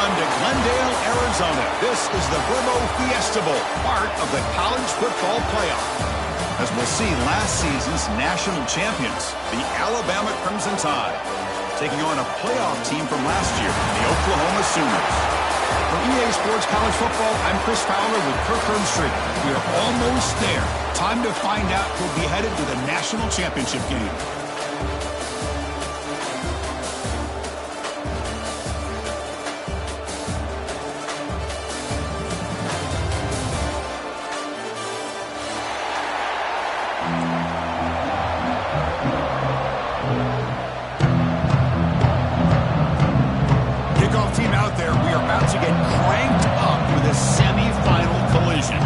on to Glendale, Arizona. This is the Bama Fiesta Bowl, part of the college football playoff. As we'll see, last season's national champions, the Alabama Crimson Tide, taking on a playoff team from last year, the Oklahoma Sooners. For EA Sports College Football, I'm Chris Fowler with Kirk Herbstreit. We are almost there. Time to find out who'll be headed to the national championship game. Team out there, we are about to get cranked up for this semi-final collision.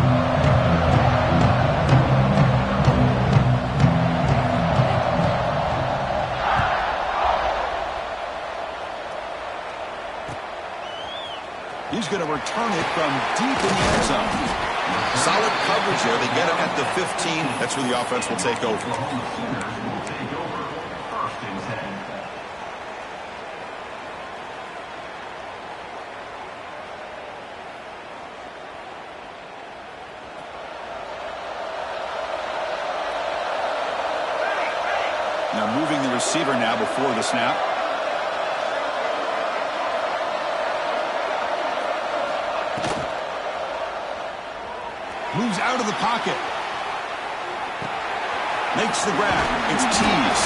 He's going to return it from deep in the end zone. Solid coverage there. They get it at the 15. That's where the offense will take over. Now moving the receiver now before the snap. Moves out of the pocket. Makes the grab. It's Tease.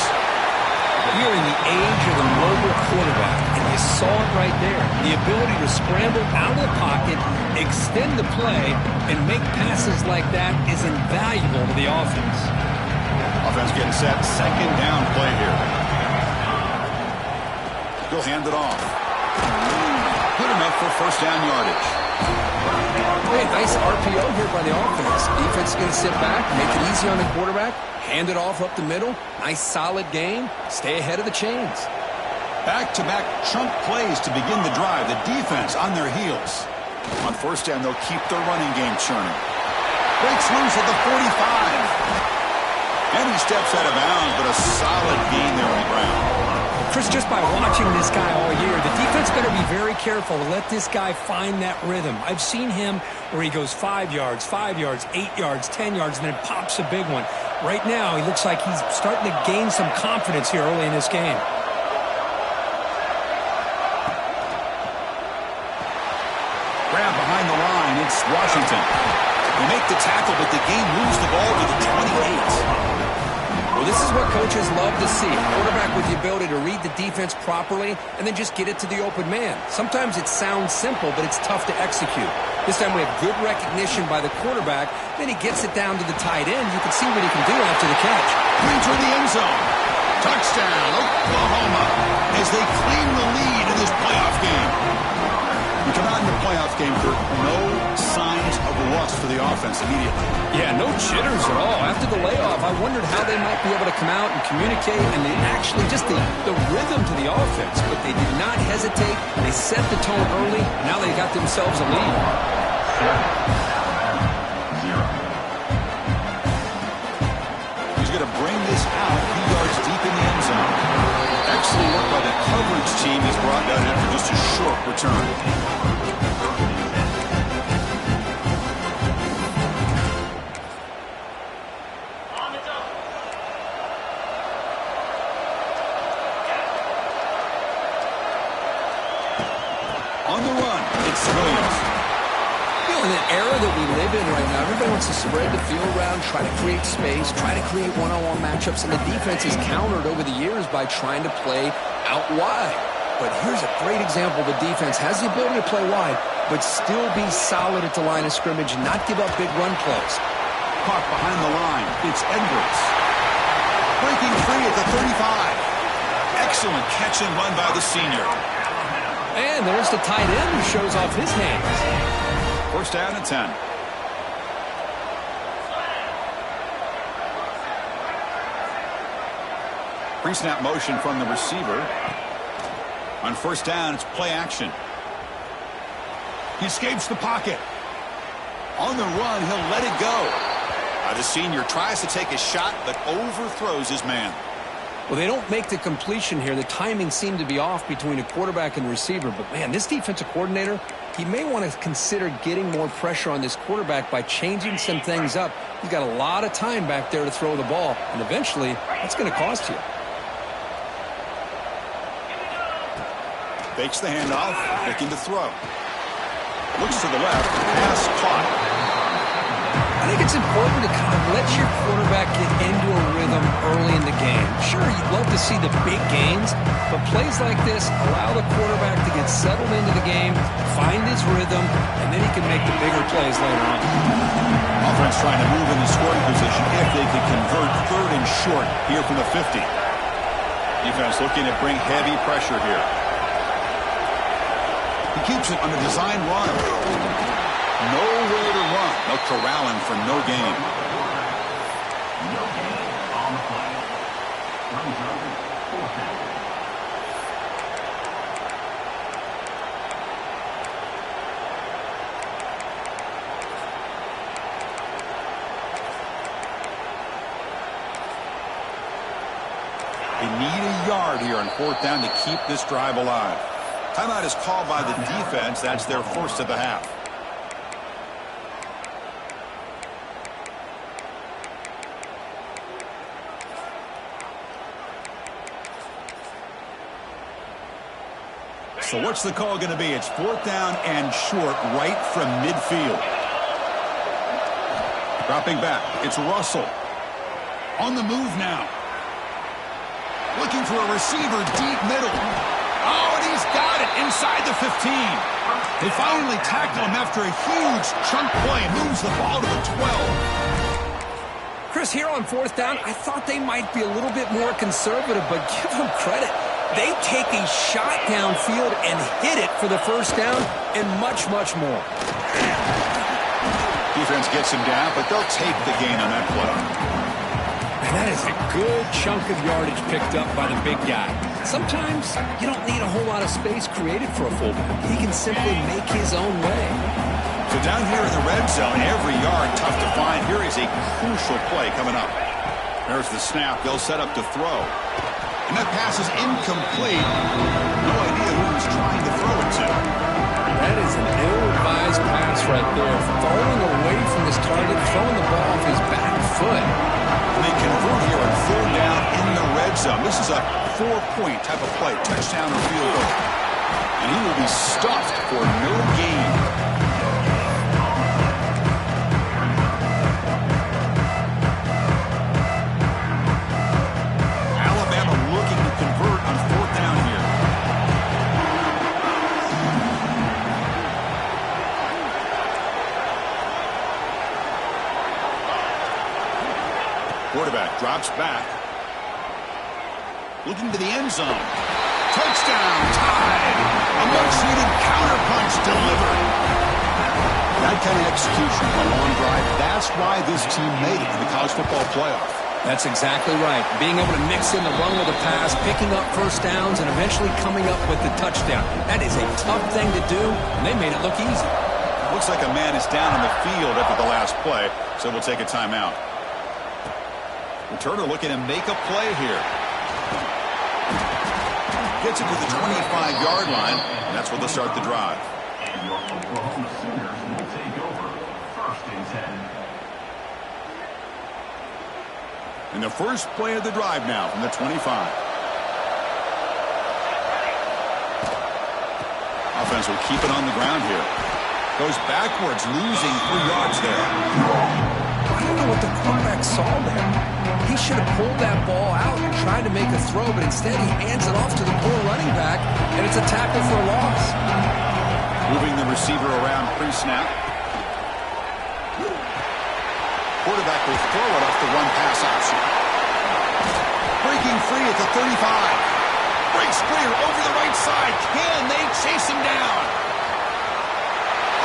We are in the age of the mobile quarterback, and you saw it right there. The ability to scramble out of the pocket, extend the play, and make passes like that is invaluable to the offense. Offense getting set. Second down play here. He'll hand it off. Good enough for first down yardage. Hey, nice RPO here by the offense. Defense is going to sit back, make it easy on the quarterback, hand it off up the middle. Nice solid game. Stay ahead of the chains. Back-to-back chunk plays to begin the drive. The defense on their heels. On first down, they'll keep their running game churning. Breaks loose at the 45. And he steps out of bounds, but a solid gain there on the ground. Chris, just by watching this guy all year, the defense better be very careful to let this guy find that rhythm. I've seen him where he goes 5 yards, 8 yards, 10 yards, and then pops a big one. Right now, he looks like he's starting to gain some confidence here early in this game. Grab behind the line. It's Washington. They make the tackle, but the game moves the ball to the 28. Well, this is what coaches love to see. A quarterback with the ability to read the defense properly and then just get it to the open man. Sometimes it sounds simple, but it's tough to execute. This time we have good recognition by the quarterback. Then he gets it down to the tight end. You can see what he can do after the catch. Enter the end zone. Touchdown, Oklahoma, as they claim the lead in this playoff game. We come out in the playoff game, Kirk. No signs of rust for the offense immediately. Yeah, no jitters at all. After the layoff, I wondered how they might be able to come out and communicate, and they actually just the rhythm to the offense. But they did not hesitate. They set the tone early. Now they got themselves a lead. He's going to bring this out 2 yards deep in the end zone. Excellent work by the coverage team has brought that in for just a short return. On the run, it's Williams. In an era that we live in right now, everybody wants to spread the field around, try to create space, try to create one-on-one matchups, and the defense is countered over the years by trying to play out wide. But here's a great example. The defense has the ability to play wide, but still be solid at the line of scrimmage and not give up big run plays. Caught behind the line, it's Edwards. Breaking free at the 35. Excellent catch and run by the senior. And there's the tight end who shows off his hands. First down and 10. Pre-snap motion from the receiver. On first down, it's play action. He escapes the pocket. On the run, he'll let it go. The senior tries to take a shot, but overthrows his man. Well, they don't make the completion here. The timing seemed to be off between a quarterback and receiver. But, man, this defensive coordinator, he may want to consider getting more pressure on this quarterback by changing some things up. He's got a lot of time back there to throw the ball, and eventually that's going to cost you. Fakes the handoff, looking to throw. Looks to the left, pass caught. I think it's important to kind of let your quarterback get into a rhythm early in the game. Sure, you'd love to see the big gains, but plays like this allow the quarterback to get settled into the game, find his rhythm, and then he can make the bigger plays later on. Offense trying to move in the scoring position if they could convert 3rd and short here from the 50. Defense looking to bring heavy pressure here. He keeps it on the design run. Nowhere to run. They'll corral him for no gain. No gain on the play. Runs on 4th down. They need a yard here on 4th down to keep this drive alive. Timeout is called by the defense. That's their first of the half. So what's the call going to be? It's 4th down and short right from midfield. Dropping back. It's Russell. On the move now. Looking for a receiver deep middle. Oh, and he's got it inside the 15. They finally tackle him after a huge chunk play. Moves the ball to the 12. Chris, here on 4th down, I thought they might be a little bit more conservative, but give them credit. They take a shot downfield and hit it for the first down and much, much more. Defense gets him down, but they'll take the gain on that play. And that is a good chunk of yardage picked up by the big guy. Sometimes you don't need a whole lot of space created for a fullback. He can simply make his own way. So down here in the red zone, every yard tough to find. Here is a crucial play coming up. There's the snap. They'll set up to throw. And that pass is incomplete. No idea who he's trying to throw it to. That is an ill-advised pass right there. Falling away from his target, throwing the ball off his back foot. And they convert here on 3rd down in the red zone. This is a 4-point type of play. Touchdown or field goal. And he will be stuffed for no gain. Quarterback drops back. Looking to the end zone. Touchdown, tied. A much-needed counterpunch delivered. That kind of execution on a long drive, that's why this team made it in the college football playoff. That's exactly right. Being able to mix in the run with the pass, picking up first downs, and eventually coming up with the touchdown. That is a tough thing to do, and they made it look easy. Looks like a man is down on the field after the last play, so we'll take a timeout. Returner looking to make a play here. Gets it to the 25-yard line, and that's where they'll start the drive. And your Oklahoma Sooners will take over 1st and 10. And the first play of the drive now from the 25. Offense will keep it on the ground here. Goes backwards, losing 3 yards there. I don't know what the quarterback saw there. He should have pulled that ball out and tried to make a throw, but instead he hands it off to the poor running back, and it's a tackle for a loss. Moving the receiver around pre-snap. Quarterback will throw it off the run-pass option. Breaking free at the 35. Breaks clear over the right side. Can they chase him down?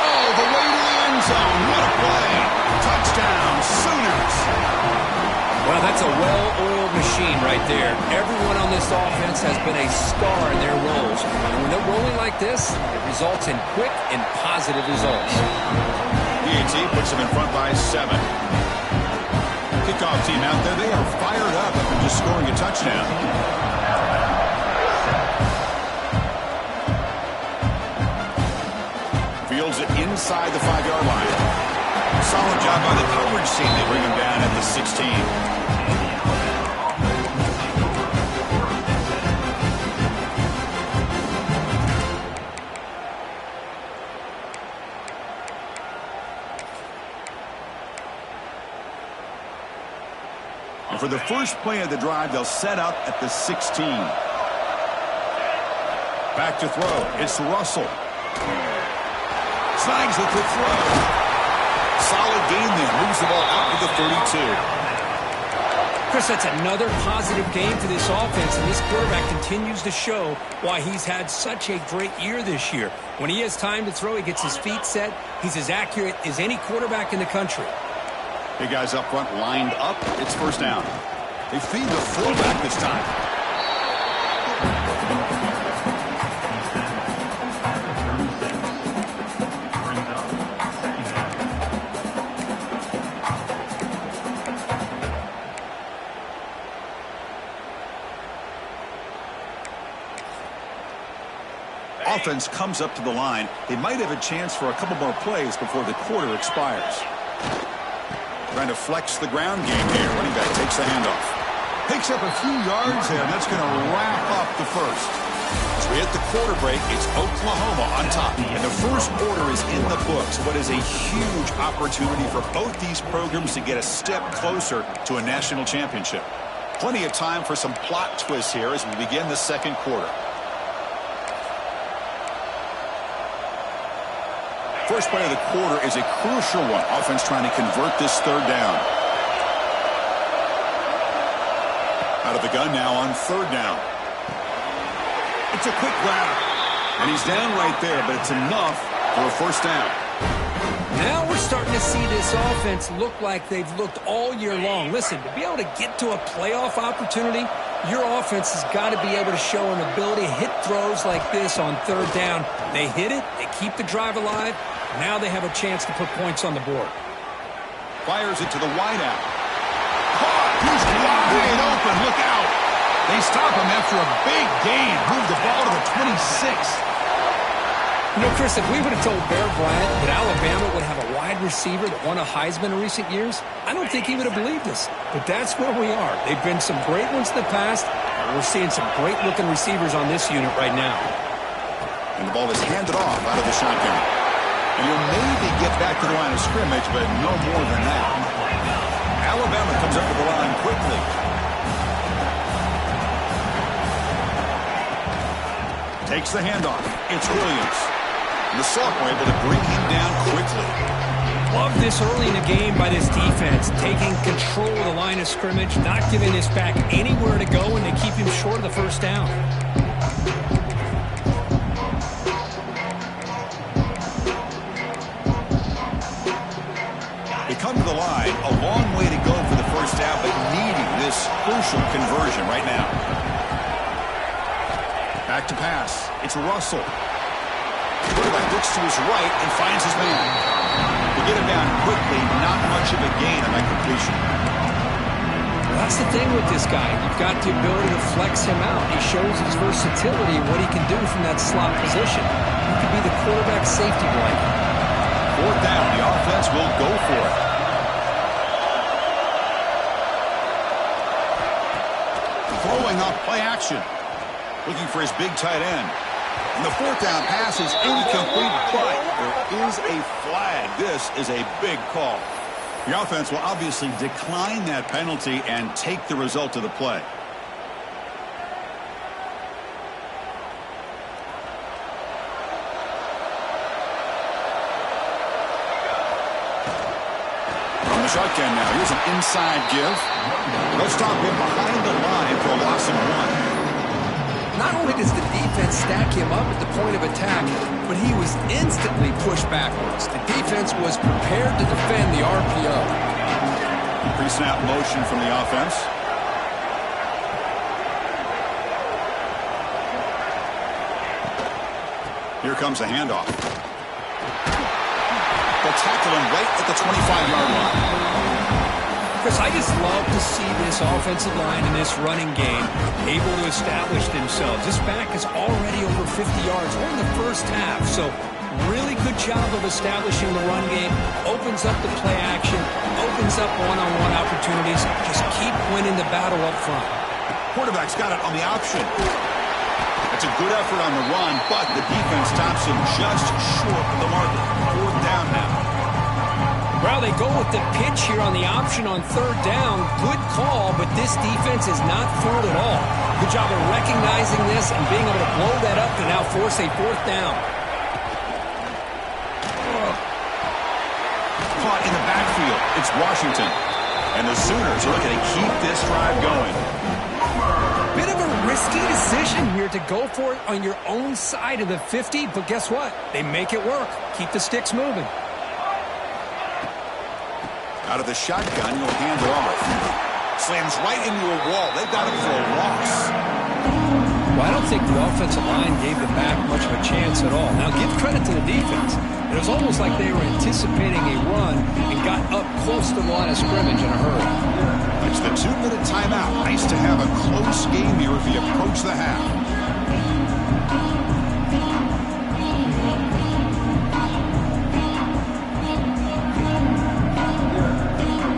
Oh, the way to the end zone. What a play. Touchdown, Sooners. Well, that's a well-oiled machine right there. Everyone on this offense has been a star in their roles. And when they're rolling like this, it results in quick and positive results. PAT puts them in front by 7. kickoff team out there, they are fired up after just scoring a touchdown. Fields it inside the 5-yard line. Solid job by the coverage team. They bring him down at the 16. And for the first play of the drive, they'll set up at the 16. Back to throw. It's Russell. Snags the quick throw. Solid gain there. Moves the ball out to the 32. Chris, that's another positive game for this offense, and this quarterback continues to show why he's had such a great year this year. When he has time to throw, he gets his feet set. He's as accurate as any quarterback in the country. Big guys up front lined up. It's first down. They feed the fullback this time. Offense comes up to the line. They might have a chance for a couple more plays before the quarter expires. Trying to flex the ground game here. Running back takes the handoff. Picks up a few yards there, and that's going to wrap up the first. As we hit the quarter break, it's Oklahoma on top. And the first quarter is in the books. What is a huge opportunity for both these programs to get a step closer to a national championship. Plenty of time for some plot twists here as we begin the second quarter. First play of the quarter is a crucial one. Offense trying to convert this third down. Out of the gun now on third down. It's a quick grab. And he's down right there, but it's enough for a first down. Now we're starting to see this offense look like they've looked all year long. Listen, to be able to get to a playoff opportunity, your offense has got to be able to show an ability to hit throws like this on third down. They hit it, they keep the drive alive. Now they have a chance to put points on the board. Fires it to the wideout. Caught! He's wide open. Look out! They stop him after a big gain. Move the ball to the 26. You know, Chris, if we would have told Bear Bryant that Alabama would have a wide receiver that won a Heisman in recent years, I don't think he would have believed us. But that's where we are. They've been some great ones in the past, and we're seeing some great-looking receivers on this unit right now. And the ball is handed off out of the shotgun. And you'll maybe get back to the line of scrimmage, but no more than that. Alabama comes up to the line quickly. Takes the handoff. It's Williams. And the sophomore able to bring him down quickly. Love this early in the game by this defense, taking control of the line of scrimmage, not giving this back anywhere to go, and they keep him short of the first down. They come to the line, a long way to go for the first down, but needing this crucial conversion right now. Back to pass. It's Russell. Quarterback looks to his right and finds his man. They get him down quickly, not much of a gain on that completion. Well, that's the thing with this guy. You've got the ability to flex him out. He shows his versatility and what he can do from that slot position. He could be the quarterback safety blanket. Fourth down, the offense will go for it. Throwing off play action. Looking for his big tight end. And the fourth down pass is incomplete, but there is a flag. This is a big call. The offense will obviously decline that penalty and take the result of the play. From the shotgun now, here's an inside give. They'll stop him behind the line for a loss of one. Not only does the defense stack him up at the point of attack, but he was instantly pushed backwards. The defense was prepared to defend the RPO. Pre-snap motion from the offense. Here comes a handoff. They'll tackle him right at the 25-yard line. Chris, I just love to see this offensive line and this running game able to establish themselves. This back is already over 50 yards. We're in the first half, so really good job of establishing the run game. Opens up the play action, opens up one-on-one opportunities. Just keep winning the battle up front. Quarterback's got it on the option. That's a good effort on the run, but the defense stops him just short of the marker. 4th down now. Well, they go with the pitch here on the option on 3rd down. Good call, but this defense is not fooled at all. Good job of recognizing this and being able to blow that up to now force a 4th down. Caught in the backfield. It's Washington. And the Sooners are looking to keep this drive going. Bit of a risky decision here to go for it on your own side of the 50, but guess what? They make it work. Keep the sticks moving. Out of the shotgun, he'll hand it off. Slams right into a wall. They've got him for a loss. Well, I don't think the offensive line gave the back much of a chance at all. Now, give credit to the defense. It was almost like they were anticipating a run and got up close to the line of scrimmage in a hurry. It's the 2-minute timeout. Nice to have a close game here as we approach the half.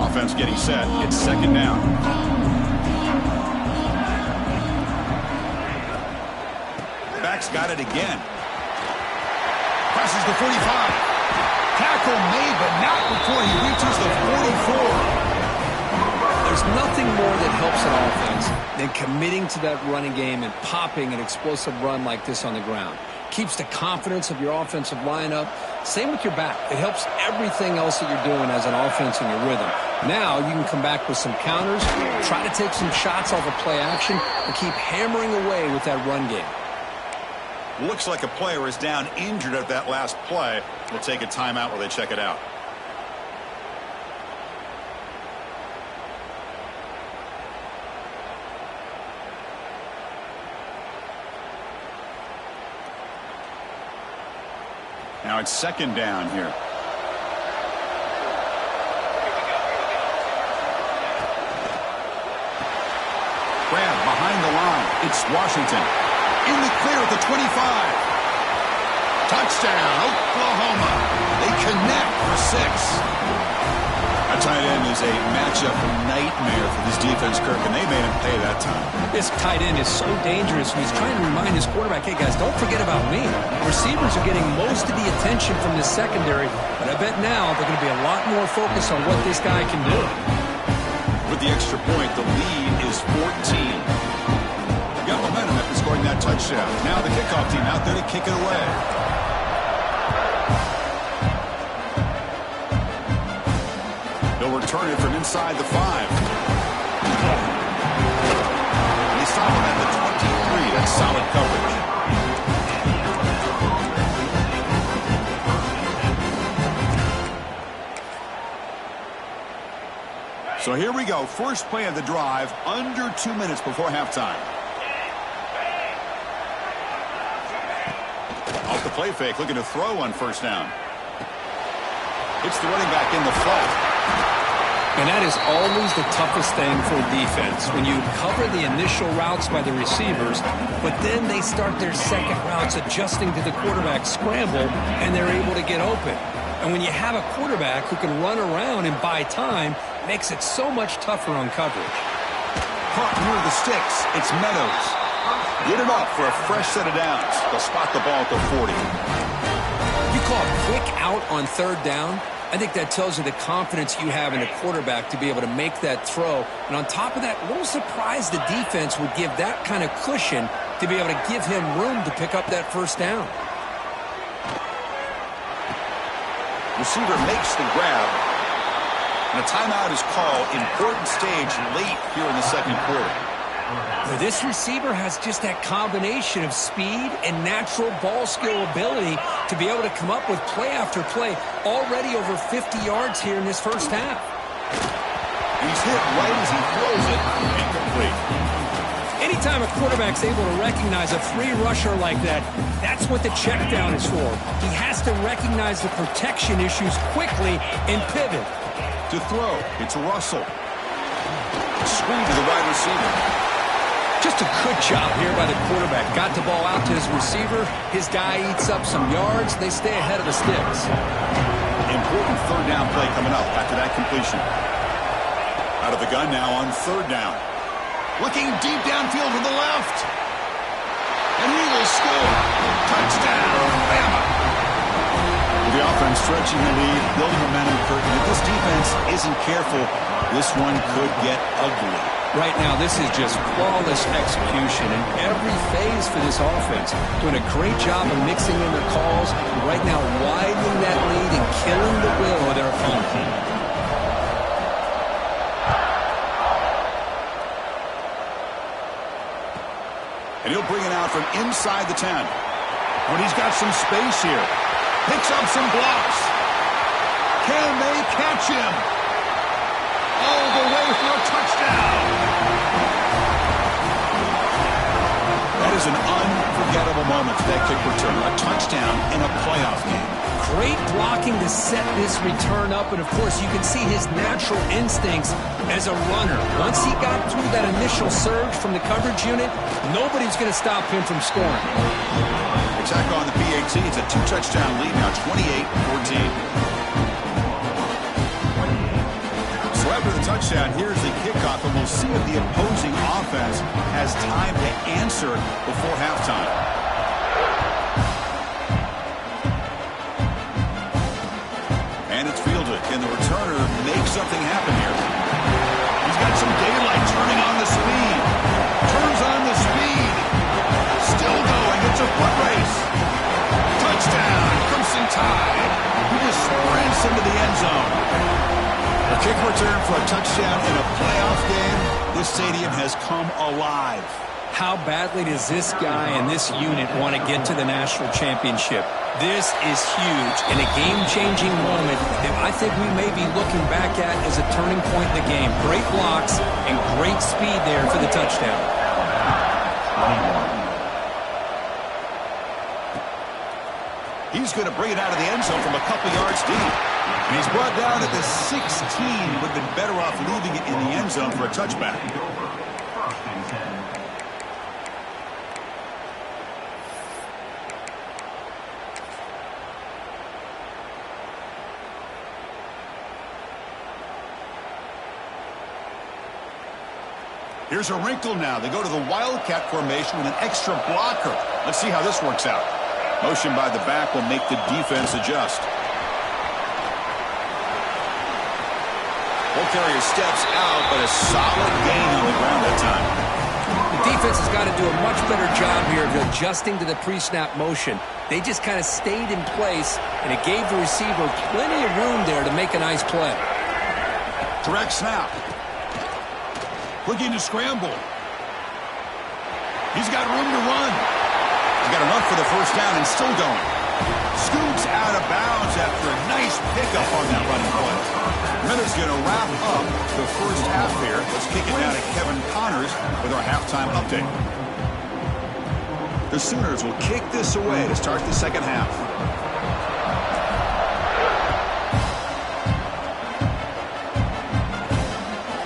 Offense getting set. It's 2nd down. Back's got it again. Presses the 45. Tackle made, but not before he reaches the 44. There's nothing more that helps an offense than committing to that running game and popping an explosive run like this on the ground. Keeps the confidence of your offensive lineup. Same with your back. It helps everything else that you're doing as an offense in your rhythm. Now you can come back with some counters, try to take some shots off of play action, and keep hammering away with that run game. Looks like a player is down injured at that last play. We'll take a timeout while they check it out. Now it's 2nd down here. Grab behind the line. It's Washington. In the clear at the 25. Touchdown, Oklahoma. They connect for 6. A tight end is a matchup nightmare for this defense, Kirk, and they made him pay that time. This tight end is so dangerous. He's trying to remind his quarterback, hey, guys, don't forget about me. Receivers are getting most of the attention from the secondary, but I bet now they're going to be a lot more focused on what this guy can do. With the extra point, the lead is 14. Got momentum after scoring that touchdown. Now the kickoff team out there to kick it away. They'll return it from inside the 5. And they stop him at the 23. That's solid coverage. So here we go. First play of the drive, under 2 minutes before halftime. Off the play fake, looking to throw on 1st down. It's the running back in the flat. And that is always the toughest thing for defense, when you cover the initial routes by the receivers, but then they start their second routes adjusting to the quarterback scramble, and they're able to get open. And when you have a quarterback who can run around and buy time, it makes it so much tougher on coverage. Caught near the sticks. It's Meadows. Get it up for a fresh set of downs. They'll spot the ball at the 40. You call a quick out on 3rd down. I think that tells you the confidence you have in a quarterback to be able to make that throw. And on top of that, a little surprised the defense would give that kind of cushion to be able to give him room to pick up that 1st down. Receiver makes the grab. And a timeout is called. Important stage late here in the 2nd quarter. Well, this receiver has just that combination of speed and natural ball skill ability to be able to come up with play after play. Already over 50 yards here in this 1st half. He's hit right as he throws it. Incomplete. Anytime a quarterback's able to recognize a free rusher like that, that's what the check down is for. He has to recognize the protection issues quickly and pivot. To throw, it's Russell. screen to the wide receiver. Just a good job here by the quarterback. Got the ball out to his receiver. His guy eats up some yards. They stay ahead of the sticks. Important third down play coming up after that completion. Out of the gun now on third down. Looking deep downfield to the left. And he will score. Touchdown, Bama. With the offense stretching the lead, building momentum, Curtin. If this defense isn't careful, this one could get ugly. Right now, this is just flawless execution in every phase for this offense. Doing a great job of mixing in their calls. Right now, widening that lead and killing the will of their opponent. And he'll bring it out from inside the 10. When he's got some space here. Picks up some blocks. Can they catch him? All the way for a touchdown. That is an unforgettable moment for that kick return. A touchdown in a playoff game. Great blocking to set this return up, and of course you can see his natural instincts as a runner. Once he got through that initial surge from the coverage unit, nobody's going to stop him from scoring. Attack on the PAT. It's a 2-touchdown lead now, 28-14. So after the touchdown, here's the kickoff, and we'll see if the opposing offense has time to answer before halftime. And it's fielded, and the returner makes something happen here. He's got some daylight, turning on the speed. Turns on the speed. Still going. It's a foot race. Touchdown, Crimson Tide. He just sprints into the end zone. A kick return for a touchdown in a playoff game. This stadium has come alive. How badly does this guy and this unit want to get to the national championship? This is huge and a game-changing moment that I think we may be looking back at as a turning point in the game. Great blocks and great speed there for the touchdown. He's going to bring it out of the end zone from a couple yards deep. And he's brought down at the 16. Would have been better off leaving it in the end zone for a touchback. Here's a wrinkle now. They go to the Wildcat formation with an extra blocker. Let's see how this works out. Motion by the back will make the defense adjust. Ball carrier steps out, but a solid gain on the ground that time. The defense has got to do a much better job here of adjusting to the pre-snap motion. They just kind of stayed in place, and it gave the receiver plenty of room there to make a nice play. Direct snap. Looking to scramble. He's got room to run. He's got enough for the first down and still going. Scoots out of bounds after a nice pickup on that running play. Miller's going to wrap up the first half here. Let's kick it down to Kevin Connors with our halftime update. The Sooners will kick this away to start the second half.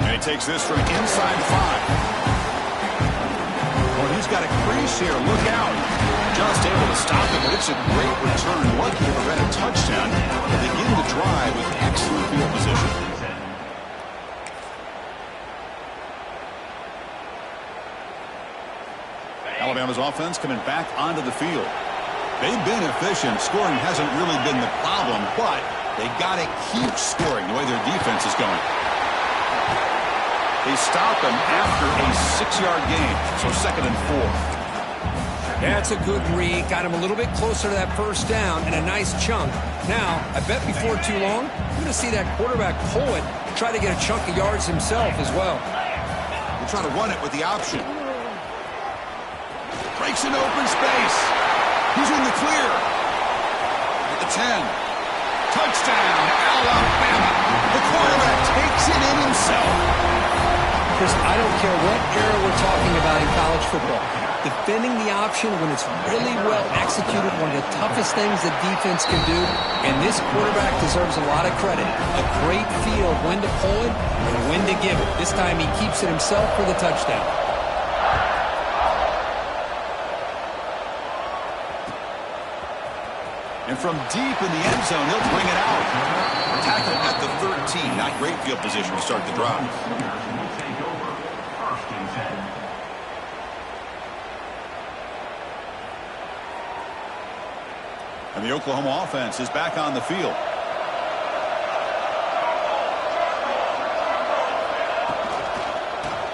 And he takes this from inside 5. Well, he's got a crease here. Look out. Just able to stop it, but it's a great return. Lucky to prevent a touchdown. They begin the drive with excellent field position. Alabama's offense coming back onto the field. They've been efficient. Scoring hasn't really been the problem, but they got to keep scoring the way their defense is going. They stop him after a 6-yard gain, so 2nd and 4. That's a good read. Got him a little bit closer to that first down and a nice chunk. Now, I bet before too long, we're going to see that quarterback pull it, try to get a chunk of yards himself as well. We'll try to run it with the option. Breaks into open space. He's in the clear. At the 10. Touchdown, Alabama. The quarterback takes it in himself. Chris, I don't care what era we're talking about in college football. Defending the option when it's really well executed, one of the toughest things that defense can do, and this quarterback deserves a lot of credit. A great feel of when to pull it and when to give it. This time he keeps it himself for the touchdown. And from deep in the end zone, he'll bring it out. Tackle at the 13. Not great field position to start the drive. Take over. First and 10. And the Oklahoma offense is back on the field.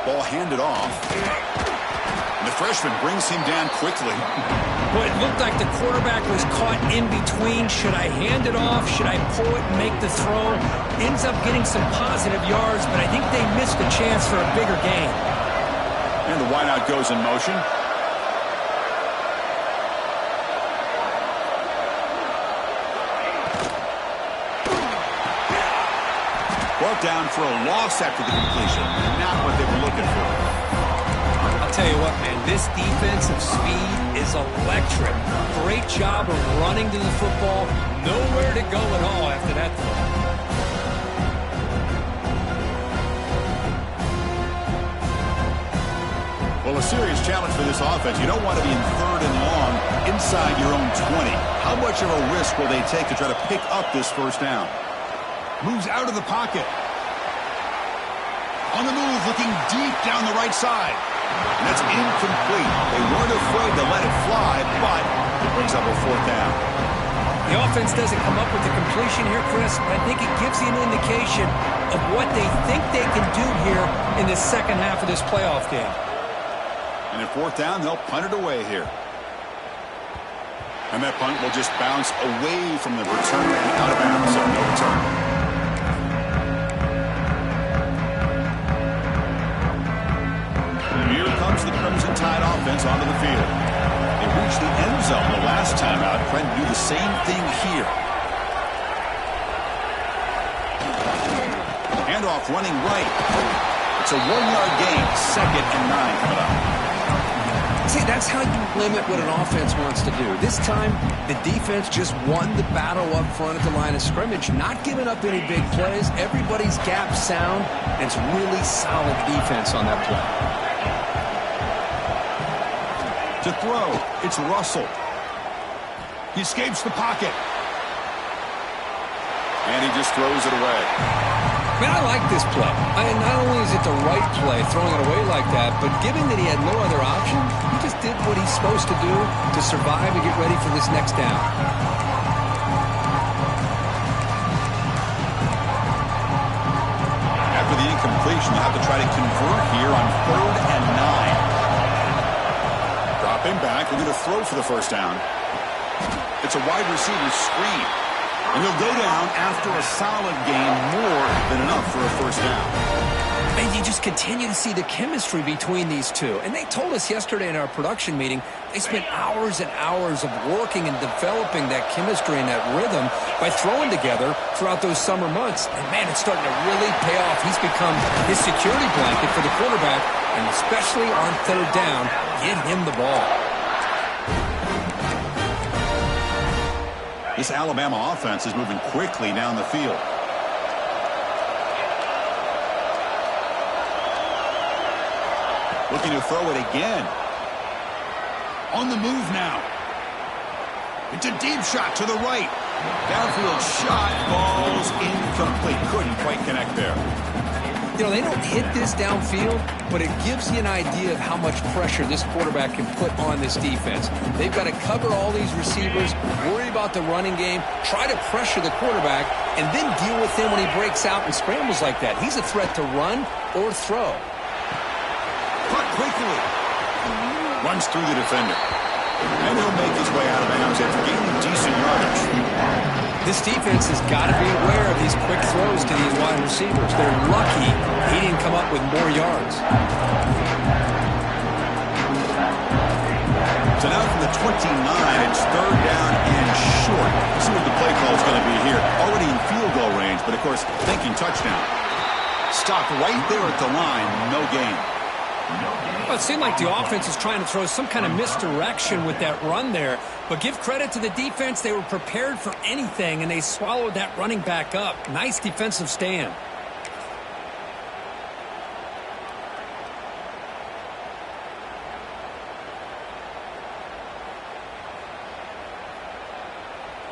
Ball handed off. And the freshman brings him down quickly. Well, it looked like the quarterback was caught in between. Should I hand it off? Should I pull it and make the throw? Ends up getting some positive yards, but I think they missed a chance for a bigger gain. And the wideout goes in motion. Brought down for a loss after the completion. Not what they were looking for. I'll tell you what, man, this defensive speed is electric. Great job of running to the football. Nowhere to go at all after that throw. Well, a serious challenge for this offense. You don't want to be in 3rd and long inside your own 20. How much of a risk will they take to try to pick up this first down? Moves out of the pocket. On the move, looking deep down the right side. And that's incomplete. They weren't afraid to let it fly, but it brings up a 4th down. The offense doesn't come up with the completion here, Chris, but I think it gives you an indication of what they think they can do here in the second half of this playoff game. And at 4th down, they'll punt it away here. And that punt will just bounce away from the return and out of bounds, so no return. Here comes the Crimson Tide offense onto the field. They reached the end zone the last time out, trying to do the same thing here. Handoff running right. It's a 1-yard gain, 2nd and 9 coming up. See, that's how you limit what an offense wants to do. This time, the defense just won the battle up front at the line of scrimmage, not giving up any big plays. Everybody's gap sound, and it's really solid defense on that play. To throw, it's Russell. He escapes the pocket. And he just throws it away. Man, I like this play. Not only is it the right play, throwing it away like that, but given that he had no other option, he just did what he's supposed to do to survive and get ready for this next down. After the incompletion, they'll have to try to convert here on 3rd and 9. Dropping back, they're going to throw for the first down. It's a wide receiver screen. And they'll go down after a solid gain, more than enough for a first down. And you just continue to see the chemistry between these two. And they told us yesterday in our production meeting, they spent hours and hours of working and developing that chemistry and that rhythm by throwing together throughout those summer months. And, man, it's starting to really pay off. He's become his security blanket for the quarterback, and especially on 3rd down, get him the ball. This Alabama offense is moving quickly down the field. Looking to throw it again. On the move now. It's a deep shot to the right. Downfield shot, falls incomplete. Couldn't quite connect there. You know, they don't hit this downfield, but it gives you an idea of how much pressure this quarterback can put on this defense. They've got to cover all these receivers, worry about the running game, try to pressure the quarterback, and then deal with him when he breaks out and scrambles like that. He's a threat to run or throw. Cut quickly. Runs through the defender. And he'll make his way out of bounds after gaining decent yardage. This defense has got to be aware of these quick throws to these wide receivers. They're lucky he didn't come up with more yards. So now from the 29, it's 3rd down and short. Let's see what the play call is going to be here. Already in field goal range, but of course, thinking touchdown. Stopped right there at the line. No gain. Well, it seemed like the offense is trying to throw some kind of misdirection with that run there. But give credit to the defense. They were prepared for anything, and they swallowed that running back up. Nice defensive stand.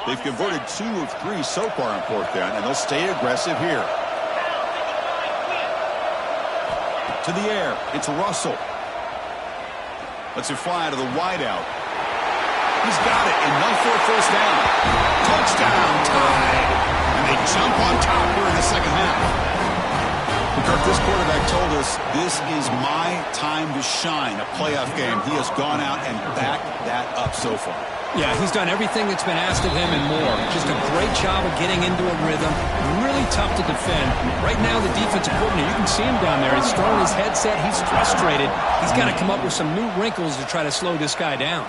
They've converted 2 of 3 so far on 4th down, and they'll stay aggressive here. To the air. It's Russell. Lets it fly to the wideout. He's got it, enough for a first down. Touchdown, tied. And they jump on top here in the second half. Kirk, this quarterback told us this is my time to shine, a playoff game. He has gone out and backed that up so far. Yeah, he's done everything that's been asked of him and more. Just a great job of getting into a rhythm. Really tough to defend. Right now, the defensive coordinator, you can see him down there. He's throwing his headset. He's frustrated. He's got to come up with some new wrinkles to try to slow this guy down.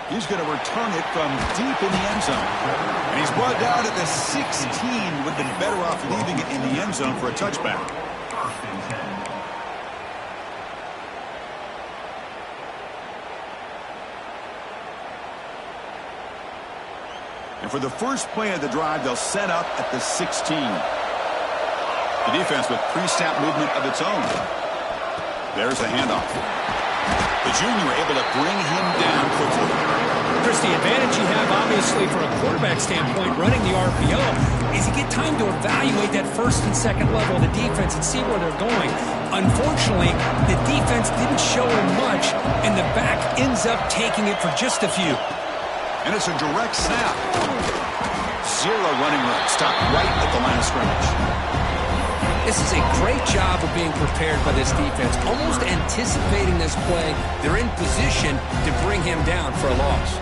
He's going to return it from deep in the end zone. And he's brought down at the 16. Would have been better off leaving it in the end zone for a touchback. And for the first play of the drive, they'll set up at the 16. The defense with pre-snap movement of its own. There's the handoff. The junior able to bring him down quickly. Chris, the advantage you have, obviously, from a quarterback standpoint, running the RPO, is you get time to evaluate that first and second level of the defense and see where they're going. Unfortunately, the defense didn't show him much, and the back ends up taking it for just a few. And it's a direct snap. 0 running room. Stopped right at the line of scrimmage. This is a great job of being prepared by this defense. Almost anticipating this play, they're in position to bring him down for a loss.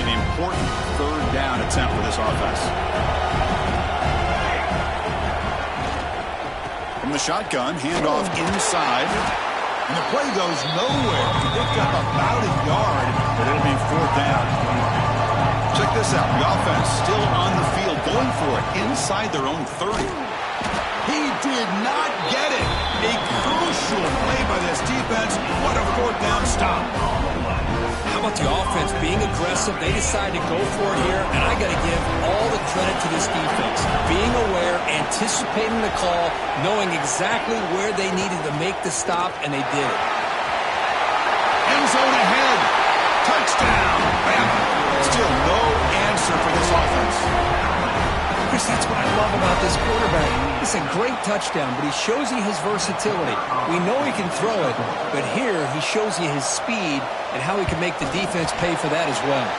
An important 3rd down attempt for this offense. From the shotgun, handoff inside. And the play goes nowhere. He picked up about a yard, but it'll be 4th down. Check this out. The offense still on the field, going for it inside their own 30. He did not get it. A crucial play by this defense. What a 4th down stop. How about the offense being aggressive? They decide to go for it here, and I got to give all the credit to this defense. Being aware, anticipating the call, knowing exactly where they needed to make the stop, and they did it. End zone ahead. Touchdown. Bama. Still no answer for this offense. Chris, that's what I love about this quarterback. It's a great touchdown, but he shows you his versatility. We know he can throw it, but here he shows you his speed and how he can make the defense pay for that as well.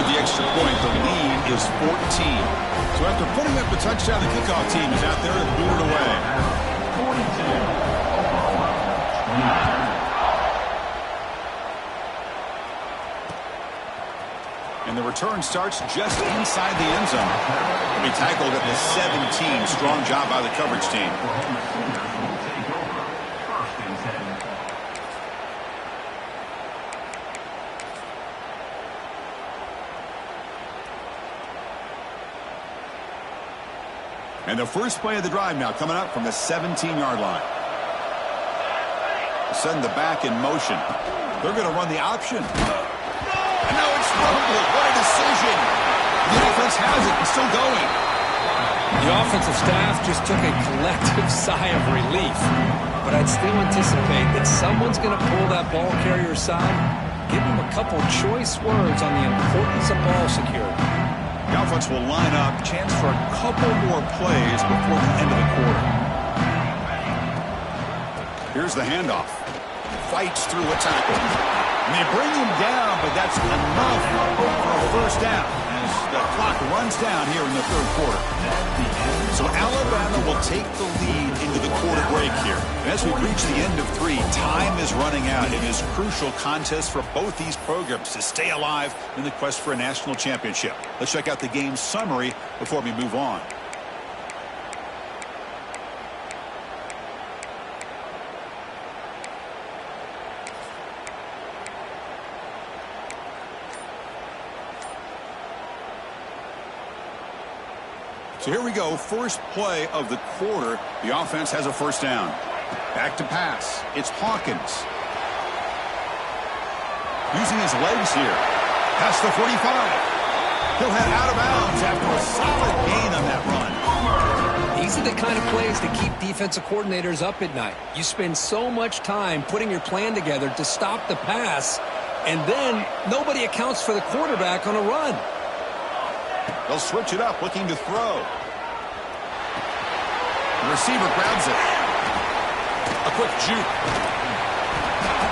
With the extra point, the lead is 14. So after putting up the touchdown, the kickoff team is out there and boot it away. 42. And the return starts just inside the end zone. He'll be tackled at the 17. Strong job by the coverage team. And the first play of the drive now coming up from the 17-yard line. Send the back in motion. They're going to run the option. And now it's Robley. What a decision. The offense has it and still going. The offensive staff just took a collective sigh of relief. But I'd still anticipate that someone's going to pull that ball carrier aside, give him a couple choice words on the importance of ball security. The offense will line up. Chance for a couple more plays before the end of the quarter. Here's the handoff. Fights through a tackle. And they bring him down, but that's enough for a first down as the clock runs down here in the 3rd quarter. So Alabama will take the lead into the quarter break here. And as we reach the end of 3, time is running out. It is a crucial contest for both these programs to stay alive in the quest for a national championship. Let's check out the game summary before we move on. So here we go, first play of the quarter. The offense has a first down. Back to pass. It's Hawkins. Using his legs here. Past the 45. He'll head out of bounds after a solid gain on that run. These are the kind of plays that keep defensive coordinators up at night. You spend so much time putting your plan together to stop the pass, and then nobody accounts for the quarterback on a run. They'll switch it up, looking to throw. The receiver grabs it. A quick juke.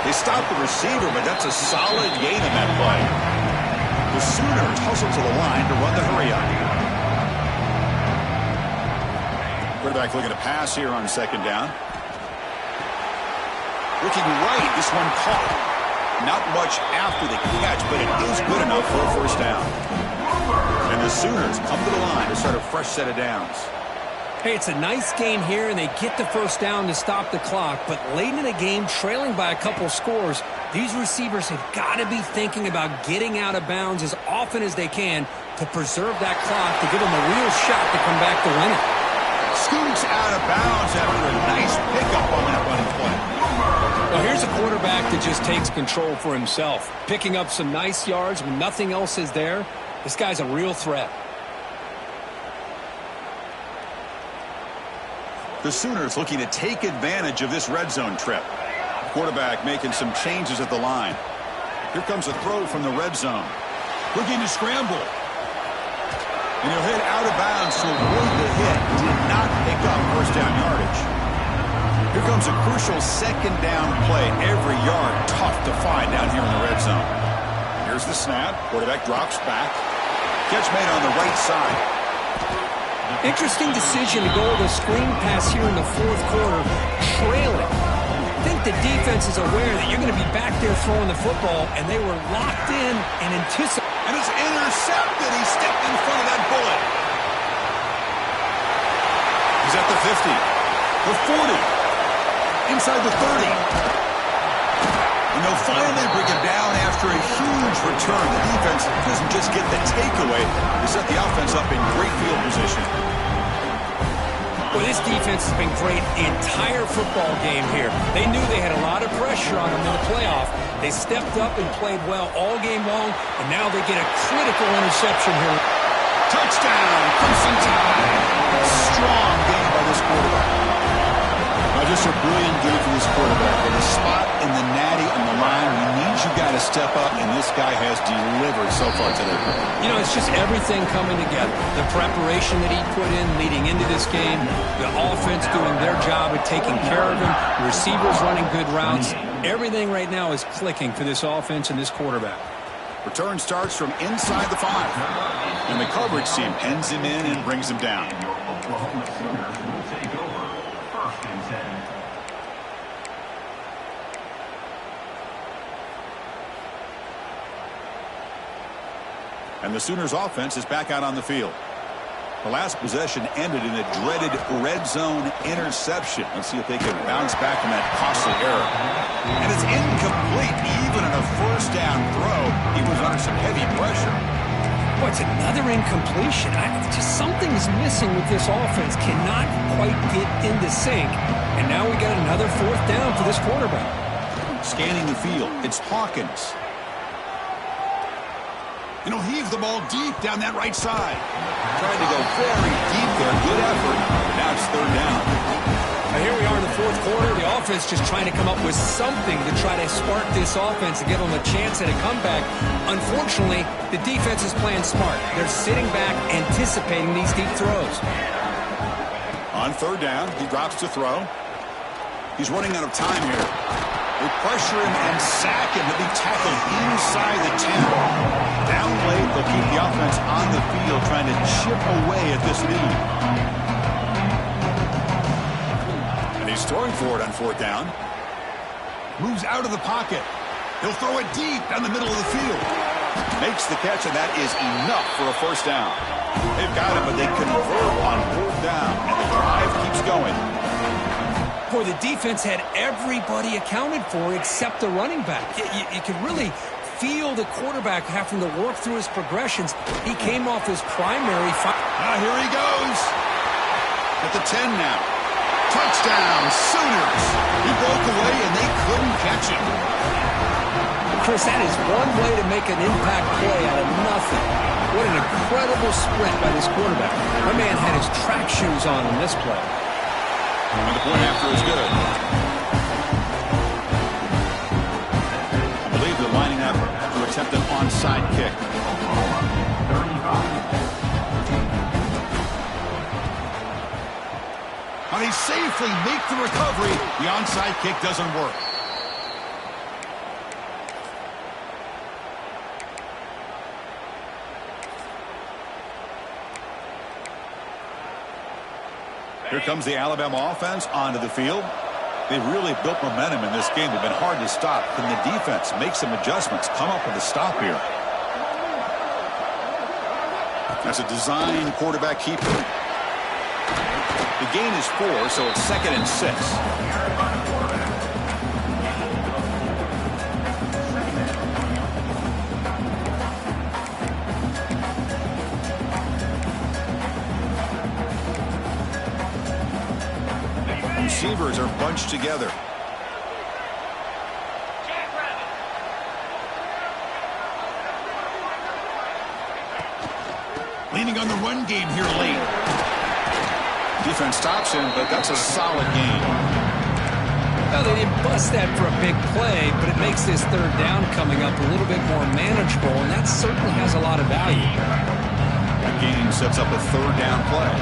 They stop the receiver, but that's a solid gain in that play. The Sooners hustle to the line to run the hurry-up. Quarterback looking to pass here on second down. Looking right, this one caught. Not much after the catch, but it is good enough for a first down. And the Sooners come to the line to start a fresh set of downs. Hey, it's a nice game here, and they get the first down to stop the clock. But late in the game, trailing by a couple scores, these receivers have got to be thinking about getting out of bounds as often as they can to preserve that clock to give them a real shot to come back to win it. Scoots out of bounds after a nice pickup on that running play. Well, here's a quarterback that just takes control for himself, picking up some nice yards when nothing else is there. This guy's a real threat. The Sooners looking to take advantage of this red zone trip. Quarterback making some changes at the line. Here comes a throw from the red zone. Looking to scramble. And he'll hit out of bounds to avoid the hit. Did not pick up first down yardage. Here comes a crucial second down play. Every yard tough to find down here in the red zone. Here's the snap. Quarterback drops back. Catch made on the right side. Interesting decision to go with a screen pass here in the fourth quarter, trailing. I think the defense is aware that you're going to be back there throwing the football, and they were locked in and anticipating. And it's intercepted. He stepped in front of that bullet. He's at the 50, the 40, inside the 30. And they'll finally bring him down after a huge return. The defense doesn't just get the takeaway. They set the offense up in great field position. Well, this defense has been great the entire football game here. They knew they had a lot of pressure on them in the playoff. They stepped up and played well all game long, and now they get a critical interception here. Touchdown, Crimson Tide. Strong game by this quarterback. Now, just a brilliant game for this quarterback. With a spot in the natty on the line, we need you guys to step up, and this guy has delivered so far today. You know, it's just everything coming together. The preparation that he put in leading into this game, the offense doing their job of taking care of him, receivers running good routes. Everything right now is clicking for this offense and this quarterback. Return starts from inside the 5. And the coverage team pens him in and brings him down. Oklahoma Sooners will take over first and 10. And the Sooners offense is back out on the field. The last possession ended in a dreaded red zone interception. Let's see if they can bounce back from that costly error. And it's incomplete. Even on a first down throw, he was under some heavy pressure. Boy, it's another incompletion. Just something's missing with this offense. Cannot quite get into sync. And now we got another fourth down for this quarterback. Scanning the field, it's Hawkins. And he'll heave the ball deep down that right side. Trying to go very deep there. Good effort. But now it's third down. Now here we are in the fourth quarter. The offense just trying to come up with something to try to spark this offense and give them a chance at a comeback. Unfortunately, the defense is playing smart. They're sitting back, anticipating these deep throws. On third down, he drops to throw. He's running out of time here. They pressure him and sack him. He'll be tackled inside the 10. Down late, they'll keep the offense on the field trying to chip away at this lead. And he's throwing for it on fourth down. Moves out of the pocket. He'll throw it deep down the middle of the field. Makes the catch, and that is enough for a first down. They've got him, but they convert on fourth down, and the drive keeps going. Boy, the defense had everybody accounted for except the running back. You could really feel the quarterback having to work through his progressions. He came off his primary. Here he goes. At the 10 now. Touchdown, Sooners. He broke away, and they couldn't catch him. Chris, that is one way to make an impact play out of nothing. What an incredible sprint by this quarterback. My man had his track shoes on in this play. And the point after is good. I believe they're lining up to attempt an onside kick. And they safely make the recovery. The onside kick doesn't work. Here comes the Alabama offense onto the field. They've really built momentum in this game. They've been hard to stop. Can the defense make some adjustments, come up with a stop here? That's a design quarterback keeper. The gain is 4, so it's 2nd and 6. Receivers are bunched together. Leaning on the run game here late. Defense stops him, but that's a solid gain. Well, they didn't bust that for a big play, but it makes this 3rd down coming up a little bit more manageable, and that certainly has a lot of value. That gain sets up a 3rd down play.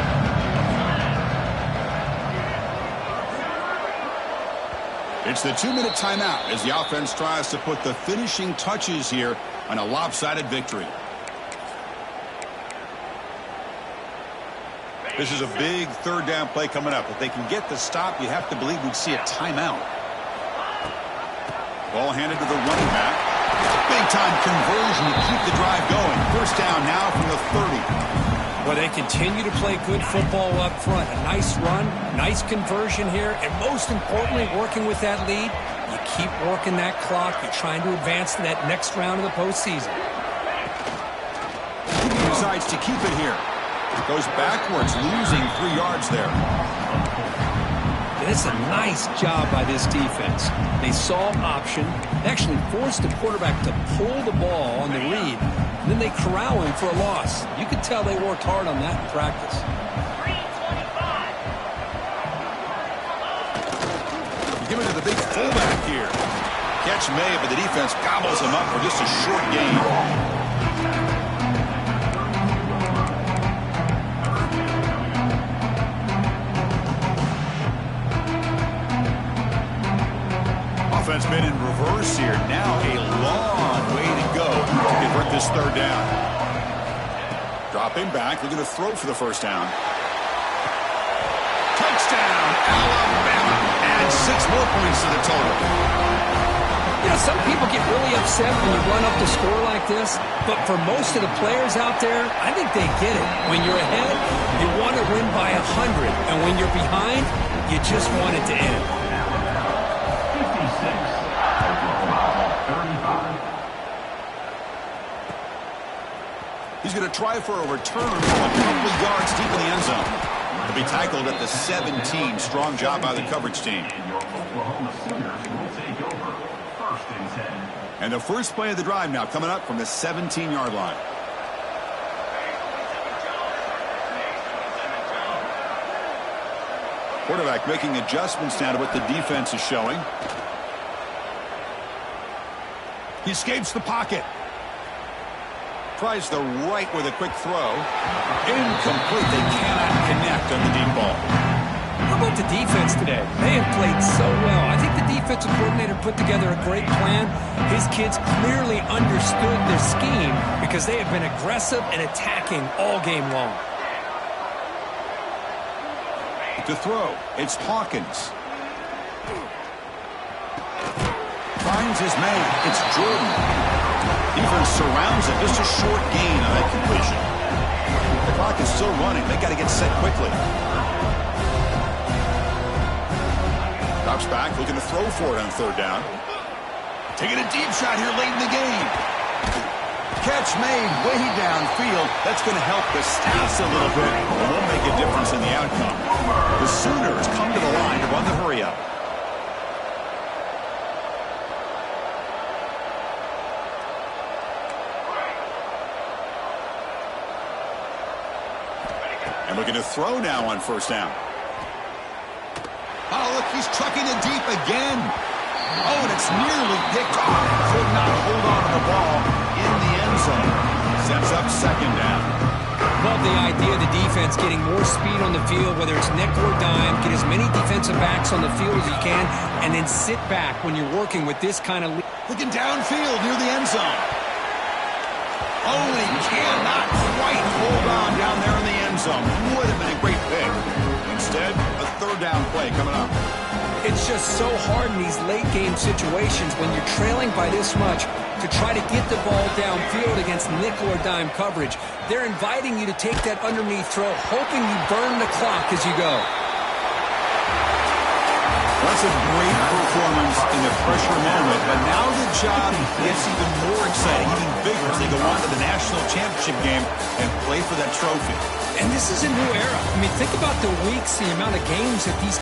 It's the 2-minute timeout as the offense tries to put the finishing touches here on a lopsided victory. This is a big 3rd down play coming up. If they can get the stop, you have to believe we'd see a timeout. Ball handed to the running back. Big-time conversion to keep the drive going. 1st down now from the 30. Well, they continue to play good football up front. A nice run, nice conversion here, and most importantly, working with that lead, you keep working that clock. You're trying to advance to that next round of the postseason. He decides to keep it here. Goes backwards, losing 3 yards there. And it's a nice job by this defense. They saw option, actually forced the quarterback to pull the ball on the read, and then they corral him for a loss. You could tell they worked hard on that in practice. Give it to the big fullback here. Catch made, but the defense gobbles him up for just a short gain. Offense been in reverse here. Now a long way to go to convert this 3rd down. Dropping back. They're going to throw for the 1st down. Touchdown, Alabama. And 6 more points to the total. You know, some people get really upset when you run up the score like this, but for most of the players out there, I think they get it. When you're ahead, you want to win by 100, and when you're behind, you just want it to end. He's going to try for a return from a couple of yards deep in the end zone. To be tackled at the 17. Strong job by the coverage team. And the first play of the drive now coming up from the 17-yard line. Quarterback making adjustments now to what the defense is showing. He escapes the pocket. Tries the right with a quick throw. Incomplete. They cannot connect on the deep ball. How about the defense today? They have played so well. I think the defensive coordinator put together a great plan. His kids clearly understood their scheme because they have been aggressive and attacking all game long. To throw, it's Hawkins. Finds his man. It's Jordan. Defense surrounds it. Just a short gain on that completion. The clock is still running. They got to get set quickly. Drops back, looking to throw for it on 3rd down. Taking a deep shot here late in the game. Catch made way downfield. That's going to help the Stats a little bit. It won't make a difference in the outcome. The Sooners come to the line to run the hurry-up. And looking to throw now on first down. Oh, look, he's trucking it deep again. Oh, and it's nearly picked off. Could not hold on to the ball in the end zone. Sets up second down. Love the idea of the defense getting more speed on the field, whether it's nickel or dime, get as many defensive backs on the field as you can, and then sit back when you're working with this kind of lead. Looking downfield near the end zone. Oh, and he cannot quite hold on down there in the end zone. Would have been a great pick. Instead, a third down play coming up. It's just so hard in these late game situations when you're trailing by this much to try to get the ball downfield against nickel or dime coverage. They're inviting you to take that underneath throw, hoping you burn the clock as you go. That's a great performance in the pressure moment, but now the job gets even more exciting, even bigger as they go on to the national championship game and play for that trophy. And this is a new era. I mean, think about the weeks, the amount of games that these